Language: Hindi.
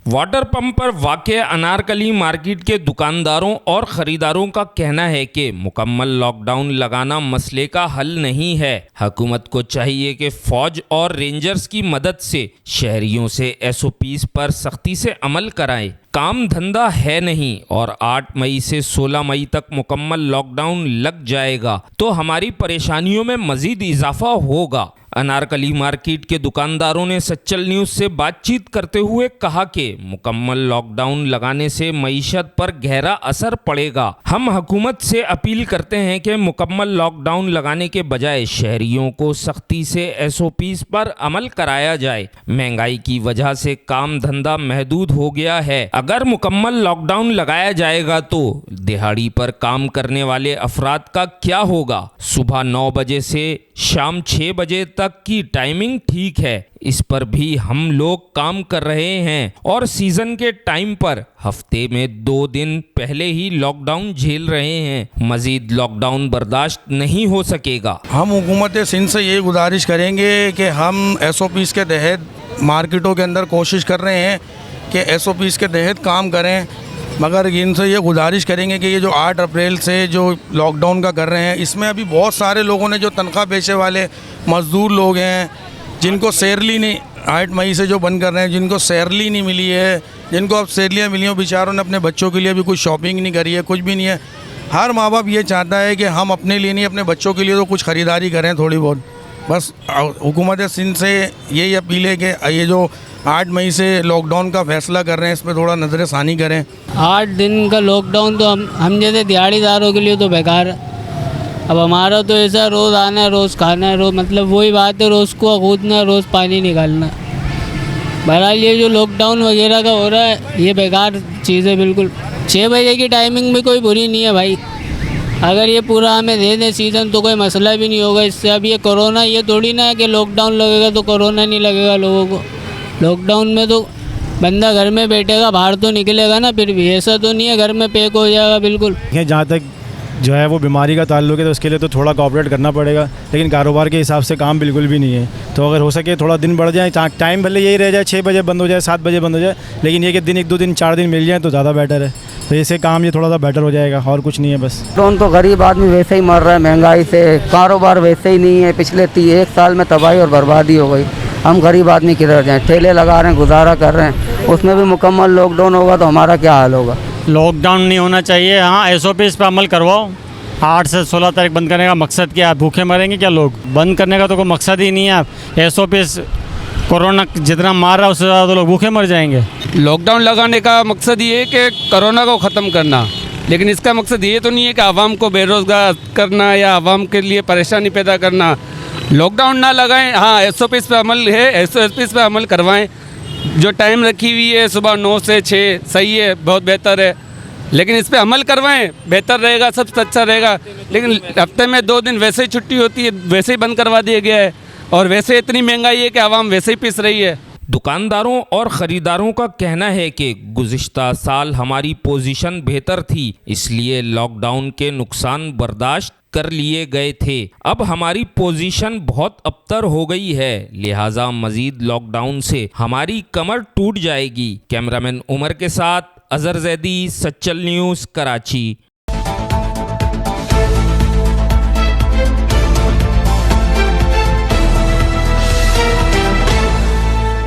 वाटर पंप पर वाक़या अनारकली मार्केट के दुकानदारों और ख़रीदारों का कहना है कि मुकम्मल लॉकडाउन लगाना मसले का हल नहीं है। हुकूमत को चाहिए कि फ़ौज और रेंजर्स की मदद से शहरियों से एसओपीज़ पर सख्ती से अमल कराएं। काम धंधा है नहीं और 8 मई से 16 मई तक मुकम्मल लॉकडाउन लग जाएगा तो हमारी परेशानियों में मज़ीद इजाफा होगा। अनारकली मार्केट के दुकानदारों ने सच्चल न्यूज़ से बातचीत करते हुए कहा कि मुकम्मल लॉकडाउन लगाने से मईशत पर गहरा असर पड़ेगा। हम हुकूमत से अपील करते हैं कि मुकम्मल लॉकडाउन लगाने के बजाय शहरियों को सख्ती से एसओपीज़ पर अमल कराया जाए। महंगाई की वजह से काम धंधा महदूद हो गया है। अगर मुकम्मल लॉकडाउन लगाया जाएगा तो दिहाड़ी पर काम करने वाले अफराद का क्या होगा। सुबह 9 बजे से शाम 6 बजे तक की टाइमिंग ठीक है, इस पर भी हम लोग काम कर रहे हैं और सीजन के टाइम पर हफ्ते में 2 दिन पहले ही लॉकडाउन झेल रहे हैं। मजीद लॉकडाउन बर्दाश्त नहीं हो सकेगा। हम हुकूमत सिंध से ये गुजारिश करेंगे कि हम एसओपीज़ के तहत मार्केटों के अंदर कोशिश कर रहे हैं कि एसओपीज़ के तहत काम करें, मगर इनसे ये गुजारिश करेंगे कि ये जो 8 अप्रैल से जो लॉकडाउन का कर रहे हैं, इसमें अभी बहुत सारे लोगों ने जो तनख्वाह पेशे वाले मज़दूर लोग हैं, जिनको सैलरी नहीं 8 मई से जो बंद कर रहे हैं, जिनको सैलरी नहीं मिली है, जिनको अब सैलरियाँ मिली हैं, बेचारों ने अपने बच्चों के लिए भी कुछ शॉपिंग नहीं करी है, कुछ भी नहीं है। हर माँ बाप ये चाहता है कि हम अपने लिए नहीं, अपने बच्चों के लिए तो कुछ ख़रीदारी करें थोड़ी बहुत। बस हुकूमत सिंध से यही अपील है कि ये जो 8 मई से लॉकडाउन का फैसला कर रहे हैं, इस पर थोड़ा नज़र षानी करें। 8 दिन का लॉकडाउन तो हम जैसे दिहाड़ीदारों के लिए तो बेकार है। अब हमारा तो ऐसा रोज़ आना है, रोज़ खाना है, रोज़ मतलब वही बात है, रोज़ को कूदना, रोज़ पानी निकालना। बहरहाल ये जो लॉकडाउन वगैरह का हो रहा है ये बेकार चीज़ है बिल्कुल। 6 बजे की टाइमिंग भी कोई बुरी नहीं है भाई, अगर ये पूरा हमें दे दें सीज़न तो कोई मसला भी नहीं होगा इससे। अब ये कोरोना ये थोड़ी ना है कि लॉकडाउन लगेगा तो कोरोना नहीं लगेगा लोगों को। लॉकडाउन में तो बंदा घर में बैठेगा, बाहर तो निकलेगा ना, फिर भी ऐसा तो नहीं है घर में पैक हो जाएगा बिल्कुल। जहाँ तक जो है वो बीमारी का ताल्लुक है तो उसके लिए तो थोड़ा कोऑपरेट करना पड़ेगा, लेकिन कारोबार के हिसाब से काम बिल्कुल भी नहीं है। तो अगर हो सके थोड़ा दिन बढ़ जाए, टाइम भले यही रह जाए 6 बजे बंद हो जाए, 7 बजे बंद हो जाए, लेकिन ये कि दिन 1-2 दिन 4 दिन मिल जाए तो ज़्यादा बेटर है। तो इससे काम ये थोड़ा सा बेटर हो जाएगा और कुछ नहीं है बस। तो गरीब आदमी वैसे ही मर रहा है महंगाई से, कारोबार वैसे ही नहीं है। पिछले 1 साल में तबाही और बर्बादी हो गई। हम गरीब आदमी किधर जाएँ, ठेले लगा रहे हैं, गुजारा कर रहे हैं, उसमें भी मुकम्मल लॉकडाउन होगा तो हमारा क्या हाल होगा। लॉकडाउन नहीं होना चाहिए। हाँ, एसओपीज़ पे अमल करवाओ। 8 से 16 तारीख बंद करने का मकसद क्या है? भूखे मरेंगे क्या लोग? बंद करने का तो कोई मकसद ही नहीं है। एसओपीज़ कोरोना जितना मार रहा है उससे ज़्यादा तो लोग भूखे मर जाएंगे। लॉकडाउन लगाने का मकसद ये है कि कोरोना को ख़त्म करना, लेकिन इसका मकसद ये तो नहीं है कि आवाम को बेरोज़गार करना या आवाम के लिए परेशानी पैदा करना। लॉकडाउन ना लगाएं, हाँ एसओपीज़ पे अमल है, एसओपीज़ पे अमल करवाएं। जो टाइम रखी हुई है सुबह 9 से 6 सही है, बहुत बेहतर है, लेकिन इस पे अमल करवाएं, बेहतर रहेगा, सबसे अच्छा रहेगा। लेकिन हफ्ते में 2 दिन वैसे ही छुट्टी होती है, वैसे ही बंद करवा दिया गया है, और वैसे इतनी महंगाई है कि आवाम वैसे ही पिस रही है। दुकानदारों और ख़रीदारों का कहना है कि गुज़िश्ता साल हमारी पोजीशन बेहतर थी, इसलिए लॉकडाउन के नुकसान बर्दाश्त कर लिए गए थे। अब हमारी पोजीशन बहुत अबतर हो गई है, लिहाजा मज़ीद लॉकडाउन से हमारी कमर टूट जाएगी। कैमरामैन उमर के साथ अज़हर ज़ैदी, सच्चल न्यूज़, कराची।